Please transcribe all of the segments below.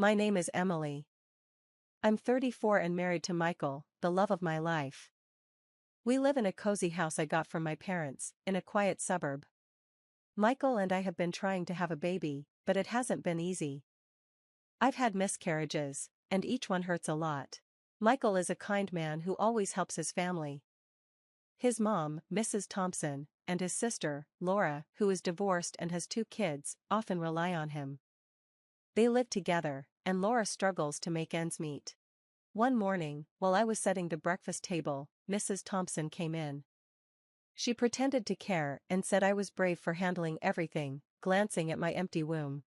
My name is Emily. I'm 34 and married to Michael, the love of my life. We live in a cozy house I got from my parents, in a quiet suburb. Michael and I have been trying to have a baby, but it hasn't been easy. I've had miscarriages, and each one hurts a lot. Michael is a kind man who always helps his family. His mom, Mrs. Thompson, and his sister, Laura, who is divorced and has 2 kids, often rely on him. They live together, and Laura struggles to make ends meet. One morning, while I was setting the breakfast table, Mrs. Thompson came in. She pretended to care and said I was brave for handling everything, glancing at my empty womb.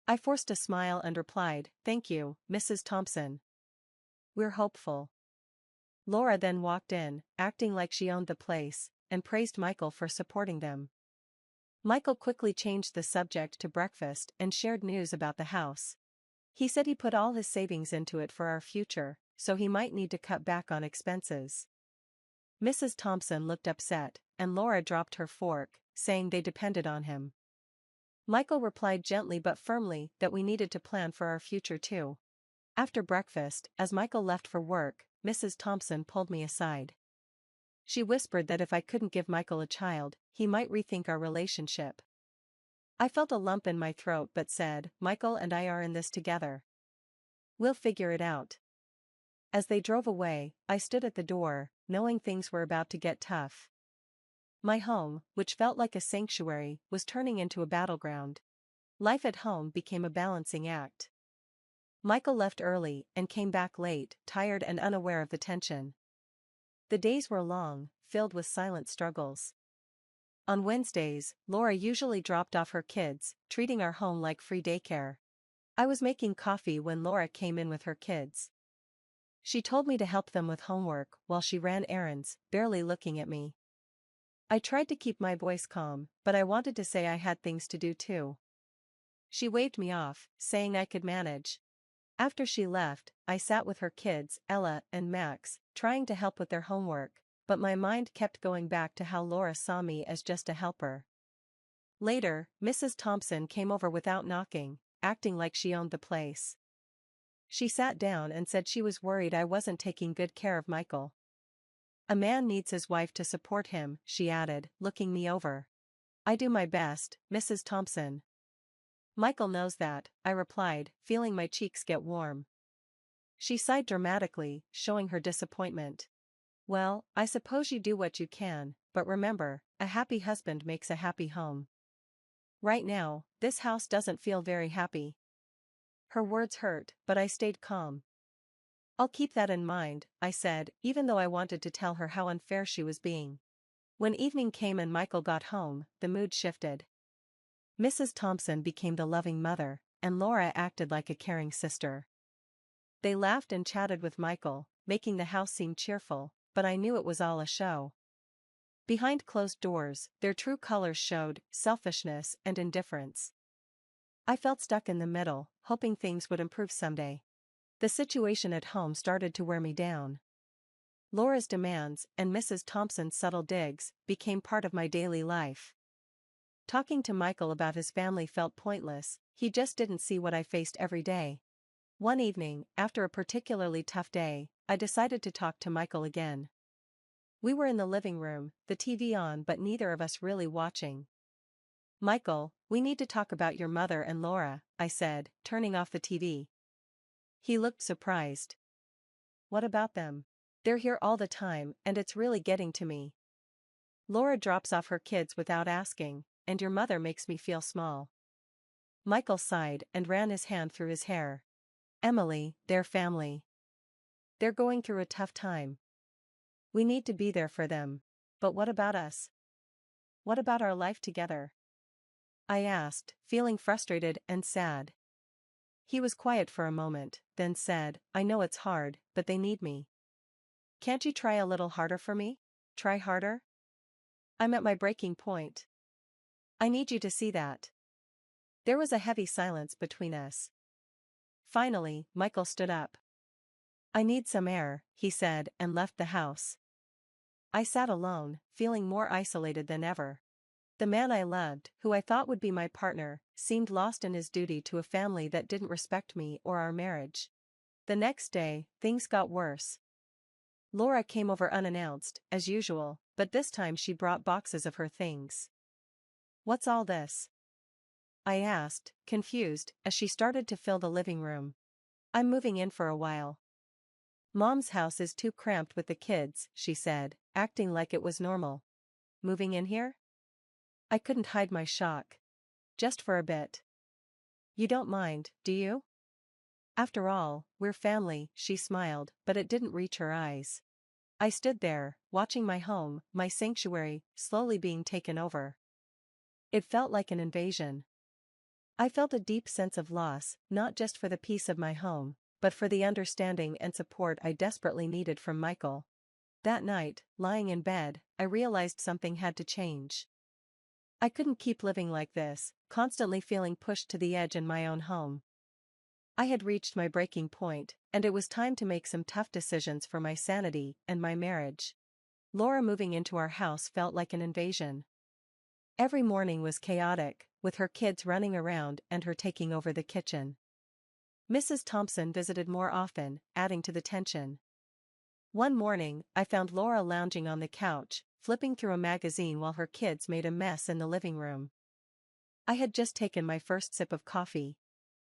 I forced a smile and replied, "Thank you, Mrs. Thompson. We're hopeful." Laura then walked in, acting like she owned the place, and praised Michael for supporting them. Michael quickly changed the subject to breakfast and shared news about the house. He said he put all his savings into it for our future, so he might need to cut back on expenses. Mrs. Thompson looked upset, and Laura dropped her fork, saying they depended on him. Michael replied gently but firmly that we needed to plan for our future too. After breakfast, as Michael left for work, Mrs. Thompson pulled me aside. She whispered that if I couldn't give Michael a child, he might rethink our relationship. I felt a lump in my throat but said, "Michael and I are in this together. We'll figure it out." As they drove away, I stood at the door, knowing things were about to get tough. My home, which felt like a sanctuary, was turning into a battleground. Life at home became a balancing act. Michael left early and came back late, tired and unaware of the tension. The days were long, filled with silent struggles. On Wednesdays, Laura usually dropped off her kids, treating our home like free daycare. I was making coffee when Laura came in with her kids. She told me to help them with homework while she ran errands, barely looking at me. I tried to keep my voice calm, but I wanted to say I had things to do too. She waved me off, saying I could manage. After she left, I sat with her kids, Ella and Max, trying to help with their homework, but my mind kept going back to how Laura saw me as just a helper. Later, Mrs. Thompson came over without knocking, acting like she owned the place. She sat down and said she was worried I wasn't taking good care of Michael. "A man needs his wife to support him," she added, looking me over. "I do my best, Mrs. Thompson." "Michael knows that," I replied, feeling my cheeks get warm. She sighed dramatically, showing her disappointment. "Well, I suppose you do what you can, but remember, a happy husband makes a happy home. Right now, this house doesn't feel very happy." Her words hurt, but I stayed calm. "I'll keep that in mind," I said, even though I wanted to tell her how unfair she was being. When evening came and Michael got home, the mood shifted. Mrs. Thompson became the loving mother, and Laura acted like a caring sister. They laughed and chatted with Michael, making the house seem cheerful, but I knew it was all a show. Behind closed doors, their true colors showed: selfishness and indifference. I felt stuck in the middle, hoping things would improve someday. The situation at home started to wear me down. Laura's demands, and Mrs. Thompson's subtle digs, became part of my daily life. Talking to Michael about his family felt pointless, he just didn't see what I faced every day. One evening, after a particularly tough day, I decided to talk to Michael again. We were in the living room, the TV on but neither of us really watching. "Michael, we need to talk about your mother and Laura," I said, turning off the TV. He looked surprised. "What about them? They're here all the time and it's really getting to me. Laura drops off her kids without asking, and your mother makes me feel small." Michael sighed and ran his hand through his hair. "Emily, they're family. They're going through a tough time. We need to be there for them. But what about us? What about our life together?" I asked, feeling frustrated and sad. He was quiet for a moment, then said, "I know it's hard, but they need me. Can't you try a little harder for me? Try harder? I'm at my breaking point. I need you to see that." There was a heavy silence between us. Finally, Michael stood up. "I need some air," he said, and left the house. I sat alone, feeling more isolated than ever. The man I loved, who I thought would be my partner, seemed lost in his duty to a family that didn't respect me or our marriage. The next day, things got worse. Laura came over unannounced, as usual, but this time she brought boxes of her things. "What's all this?" I asked, confused, as she started to fill the living room. "I'm moving in for a while. Mom's house is too cramped with the kids," she said, acting like it was normal. "Moving in here?" I couldn't hide my shock. "Just for a bit." "You don't mind, do you?" "After all, we're family," she smiled, but it didn't reach her eyes. I stood there, watching my home, my sanctuary, slowly being taken over. It felt like an invasion. I felt a deep sense of loss, not just for the peace of my home, but for the understanding and support I desperately needed from Michael. That night, lying in bed, I realized something had to change. I couldn't keep living like this, constantly feeling pushed to the edge in my own home. I had reached my breaking point, and it was time to make some tough decisions for my sanity and my marriage. Laura moving into our house felt like an invasion. Every morning was chaotic, with her kids running around and her taking over the kitchen. Mrs. Thompson visited more often, adding to the tension. One morning, I found Laura lounging on the couch, flipping through a magazine while her kids made a mess in the living room. I had just taken my first sip of coffee.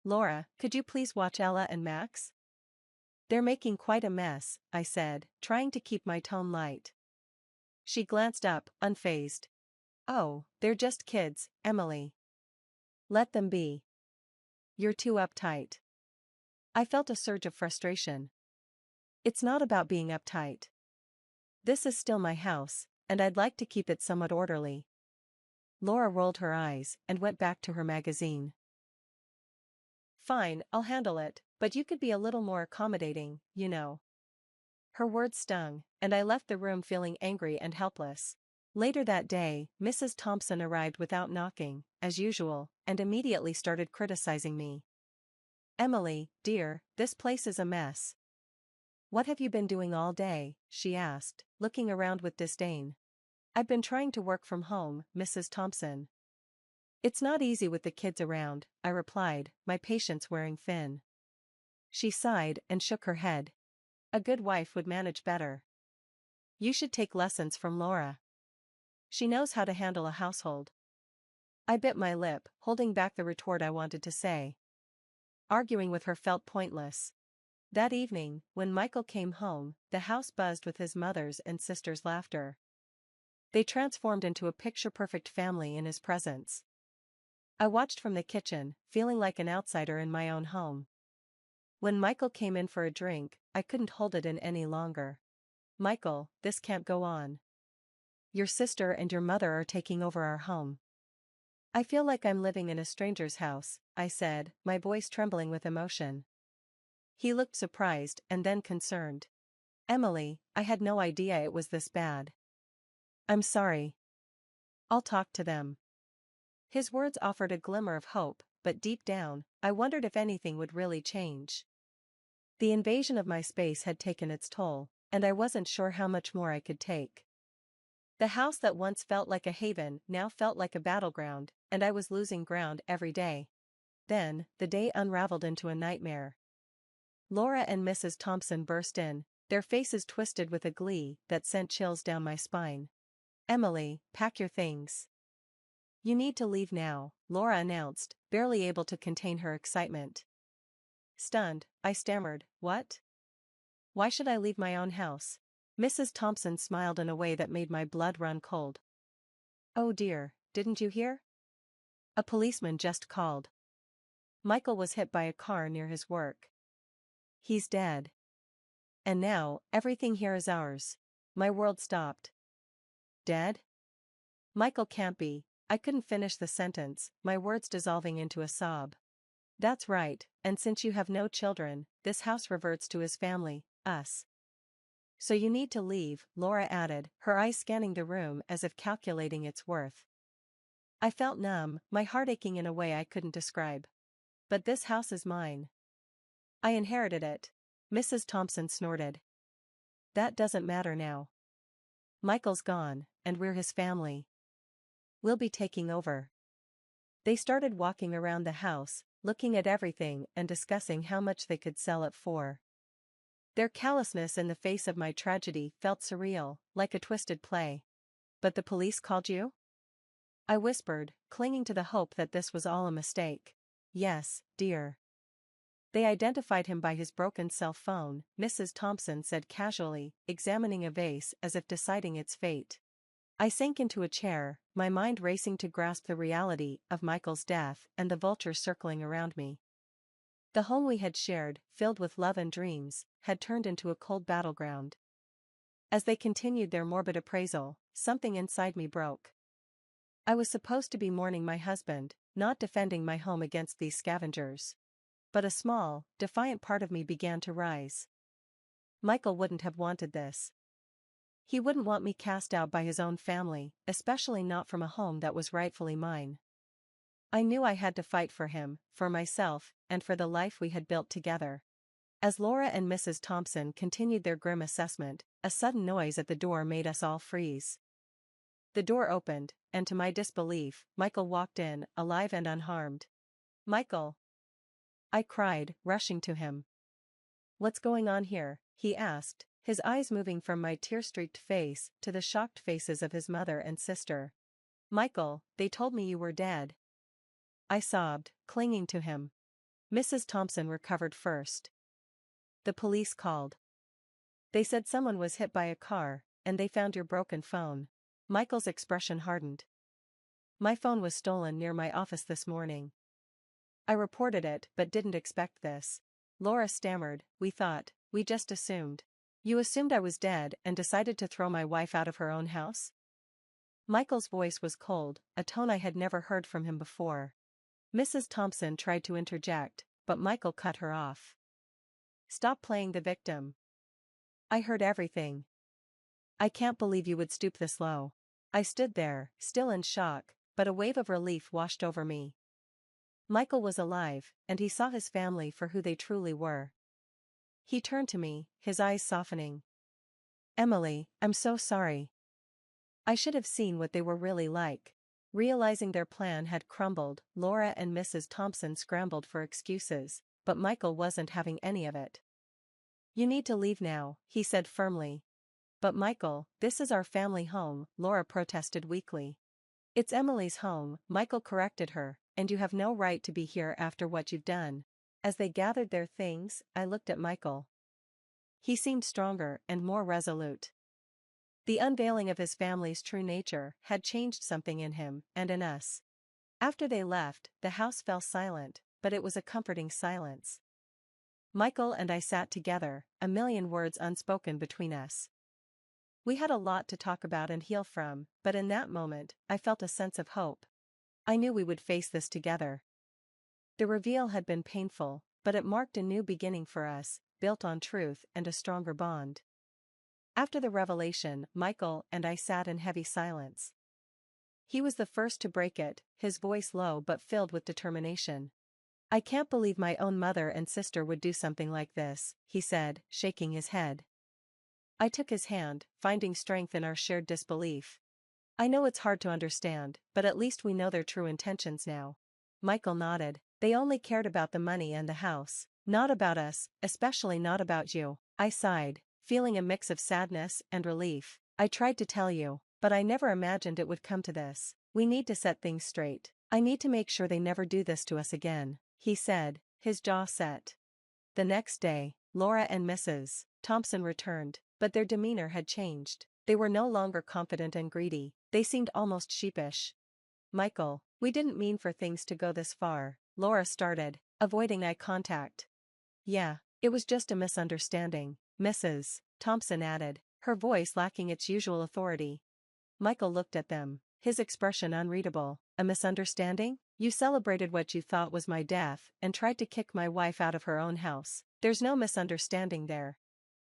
"Laura, could you please watch Ella and Max? They're making quite a mess," I said, trying to keep my tone light. She glanced up, unfazed. "Oh, they're just kids, Emily. Let them be. You're too uptight." I felt a surge of frustration. "It's not about being uptight. This is still my house, and I'd like to keep it somewhat orderly." Laura rolled her eyes and went back to her magazine. "Fine, I'll handle it, but you could be a little more accommodating, you know." Her words stung, and I left the room feeling angry and helpless. Later that day, Mrs. Thompson arrived without knocking, as usual, and immediately started criticizing me. "Emily, dear, this place is a mess." "What have you been doing all day?" she asked, looking around with disdain. "I've been trying to work from home, Mrs. Thompson." "It's not easy with the kids around," I replied, my patience wearing thin. She sighed and shook her head. "A good wife would manage better. You should take lessons from Laura. She knows how to handle a household." I bit my lip, holding back the retort I wanted to say. Arguing with her felt pointless. That evening, when Michael came home, the house buzzed with his mother's and sister's laughter. They transformed into a picture-perfect family in his presence. I watched from the kitchen, feeling like an outsider in my own home. When Michael came in for a drink, I couldn't hold it in any longer. "Michael, this can't go on. Your sister and your mother are taking over our home." "I feel like I'm living in a stranger's house," I said, my voice trembling with emotion. He looked surprised and then concerned. "Emily, I had no idea it was this bad." "I'm sorry. I'll talk to them." His words offered a glimmer of hope, but deep down, I wondered if anything would really change. The invasion of my space had taken its toll, and I wasn't sure how much more I could take. The house that once felt like a haven now felt like a battleground, and I was losing ground every day. Then, the day unraveled into a nightmare. Laura and Mrs. Thompson burst in, their faces twisted with a glee that sent chills down my spine. "Emily, pack your things. You need to leave now," Laura announced, barely able to contain her excitement. Stunned, I stammered, "What? Why should I leave my own house?" Mrs. Thompson smiled in a way that made my blood run cold. "Oh dear, didn't you hear? A policeman just called. Michael was hit by a car near his work. He's dead. And now, everything here is ours." My world stopped. "Dead? Michael can't be." I couldn't finish the sentence, my words dissolving into a sob. "That's right, and since you have no children, this house reverts to his family, us. So you need to leave," Laura added, her eyes scanning the room as if calculating its worth. I felt numb, my heart aching in a way I couldn't describe. "But this house is mine. I inherited it," Mrs. Thompson snorted. "That doesn't matter now. Michael's gone, and we're his family. We'll be taking over. They started walking around the house, looking at everything and discussing how much they could sell it for. Their callousness in the face of my tragedy felt surreal, like a twisted play. But the police called you? I whispered, clinging to the hope that this was all a mistake. Yes, dear. They identified him by his broken cell phone, Mrs. Thompson said casually, examining a vase as if deciding its fate. I sank into a chair, my mind racing to grasp the reality of Michael's death and the vultures circling around me. The home we had shared, filled with love and dreams, had turned into a cold battleground. As they continued their morbid appraisal, something inside me broke. I was supposed to be mourning my husband, not defending my home against these scavengers. But a small, defiant part of me began to rise. Michael wouldn't have wanted this. He wouldn't want me cast out by his own family, especially not from a home that was rightfully mine. I knew I had to fight for him, for myself, and for the life we had built together. As Laura and Mrs. Thompson continued their grim assessment, a sudden noise at the door made us all freeze. The door opened, and to my disbelief, Michael walked in, alive and unharmed. "Michael!" I cried, rushing to him. "What's going on here?" he asked, his eyes moving from my tear-streaked face to the shocked faces of his mother and sister. "Michael, they told me you were dead." I sobbed, clinging to him. Mrs. Thompson recovered first. "The police called. They said someone was hit by a car, and they found your broken phone." Michael's expression hardened. "My phone was stolen near my office this morning. I reported it but didn't expect this." Laura stammered, we just assumed." "You assumed I was dead and decided to throw my wife out of her own house?" Michael's voice was cold, a tone I had never heard from him before. Mrs. Thompson tried to interject, but Michael cut her off. "Stop playing the victim. I heard everything. I can't believe you would stoop this low." I stood there, still in shock, but a wave of relief washed over me. Michael was alive, and he saw his family for who they truly were. He turned to me, his eyes softening. "Emily, I'm so sorry. I should have seen what they were really like." Realizing their plan had crumbled, Laura and Mrs. Thompson scrambled for excuses, but Michael wasn't having any of it. "You need to leave now," he said firmly. "But Michael, this is our family home," Laura protested weakly. "It's Emily's home," Michael corrected her, "and you have no right to be here after what you've done." As they gathered their things, I looked at Michael. He seemed stronger and more resolute. The unveiling of his family's true nature had changed something in him and in us. After they left, the house fell silent, but it was a comforting silence. Michael and I sat together, a million words unspoken between us. We had a lot to talk about and heal from, but in that moment, I felt a sense of hope. I knew we would face this together. The reveal had been painful, but it marked a new beginning for us, built on truth and a stronger bond. After the revelation, Michael and I sat in heavy silence. He was the first to break it, his voice low but filled with determination. "I can't believe my own mother and sister would do something like this," he said, shaking his head. I took his hand, finding strength in our shared disbelief. "I know it's hard to understand, but at least we know their true intentions now." Michael nodded. "They only cared about the money and the house, not about us, especially not about you." I sighed, feeling a mix of sadness and relief. "I tried to tell you, but I never imagined it would come to this. We need to set things straight. I need to make sure they never do this to us again," he said, his jaw set. The next day, Laura and Mrs. Thompson returned, but their demeanor had changed. They were no longer confident and greedy, they seemed almost sheepish. "Michael, we didn't mean for things to go this far," Laura started, avoiding eye contact. "Yeah, it was just a misunderstanding," Mrs. Thompson added, her voice lacking its usual authority. Michael looked at them, his expression unreadable. "A misunderstanding? You celebrated what you thought was my death and tried to kick my wife out of her own house. There's no misunderstanding there."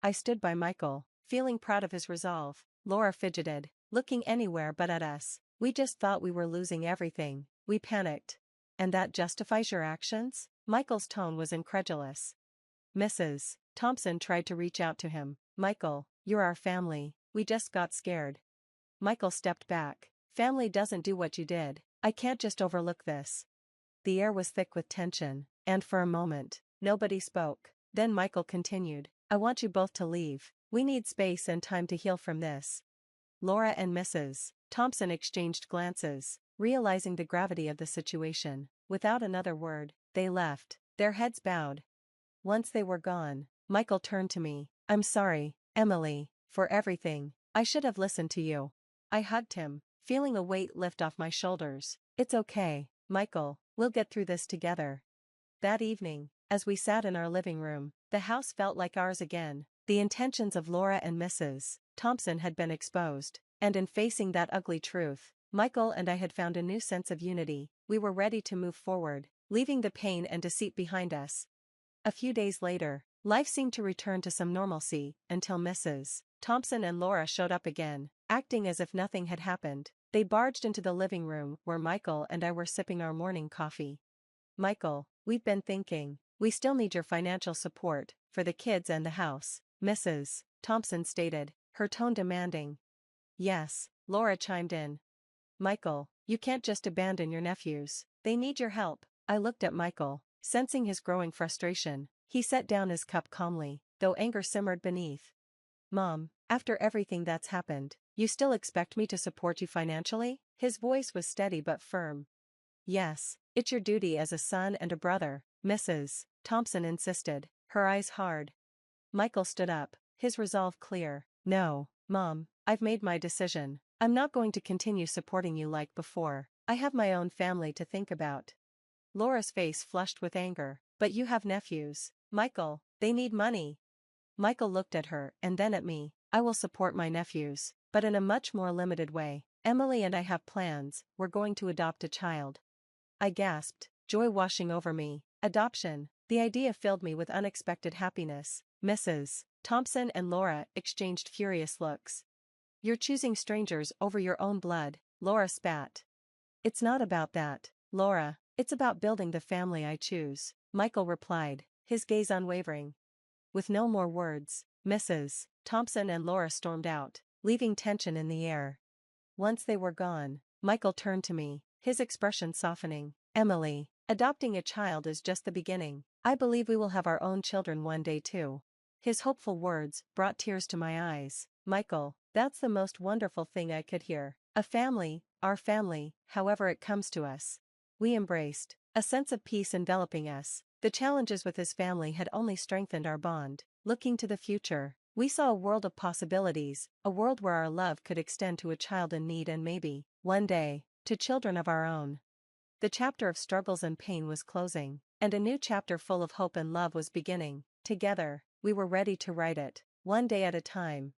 I stood by Michael, feeling proud of his resolve. Laura fidgeted, looking anywhere but at us. "We just thought we were losing everything. We panicked." "And that justifies your actions?" Michael's tone was incredulous. Mrs. Thompson tried to reach out to him. "Michael, you're our family, we just got scared." Michael stepped back, Family doesn't do what you did. I can't just overlook this. The air was thick with tension, and for a moment, nobody spoke. Then Michael continued, I want you both to leave. We need space and time to heal from this. Laura and Mrs. Thompson exchanged glances, realizing the gravity of the situation. Without another word, they left, their heads bowed. Once they were gone, Michael turned to me. I'm sorry, Emily, for everything. I should have listened to you. I hugged him, feeling a weight lift off my shoulders. It's okay, Michael, we'll get through this together. That evening, as we sat in our living room, the house felt like ours again. The intentions of Laura and Mrs. Thompson had been exposed, and in facing that ugly truth, Michael and I had found a new sense of unity. We were ready to move forward, leaving the pain and deceit behind us. A few days later, life seemed to return to some normalcy, until Mrs. Thompson and Laura showed up again, acting as if nothing had happened. They barged into the living room where Michael and I were sipping our morning coffee. Michael, we've been thinking, we still need your financial support, for the kids and the house, Mrs. Thompson stated, her tone demanding. Yes, Laura chimed in. Michael, you can't just abandon your nephews. They need your help. I looked at Michael, sensing his growing frustration. He set down his cup calmly, though anger simmered beneath. Mom, after everything that's happened, you still expect me to support you financially? His voice was steady but firm. Yes, it's your duty as a son and a brother, Mrs. Thompson insisted, her eyes hard. Michael stood up, his resolve clear. No, Mom, I've made my decision. I'm not going to continue supporting you like before. I have my own family to think about. Laura's face flushed with anger. But you have nephews, Michael, they need money. Michael looked at her and then at me. I will support my nephews, but in a much more limited way. Emily and I have plans. We're going to adopt a child. I gasped, joy washing over me. Adoption. The idea filled me with unexpected happiness. Mrs. Thompson and Laura exchanged furious looks. You're choosing strangers over your own blood, Laura spat. It's not about that, Laura, it's about building the family I choose, Michael replied, his gaze unwavering. With no more words, Mrs. Thompson and Laura stormed out, leaving tension in the air. Once they were gone, Michael turned to me, his expression softening. Emily, adopting a child is just the beginning. I believe we will have our own children one day too. His hopeful words brought tears to my eyes. Michael, that's the most wonderful thing I could hear. A family, our family, however it comes to us. We embraced, a sense of peace enveloping us. The challenges with his family had only strengthened our bond. Looking to the future, we saw a world of possibilities, a world where our love could extend to a child in need and maybe, one day, to children of our own. The chapter of struggles and pain was closing, and a new chapter full of hope and love was beginning. Together, we were ready to write it, one day at a time.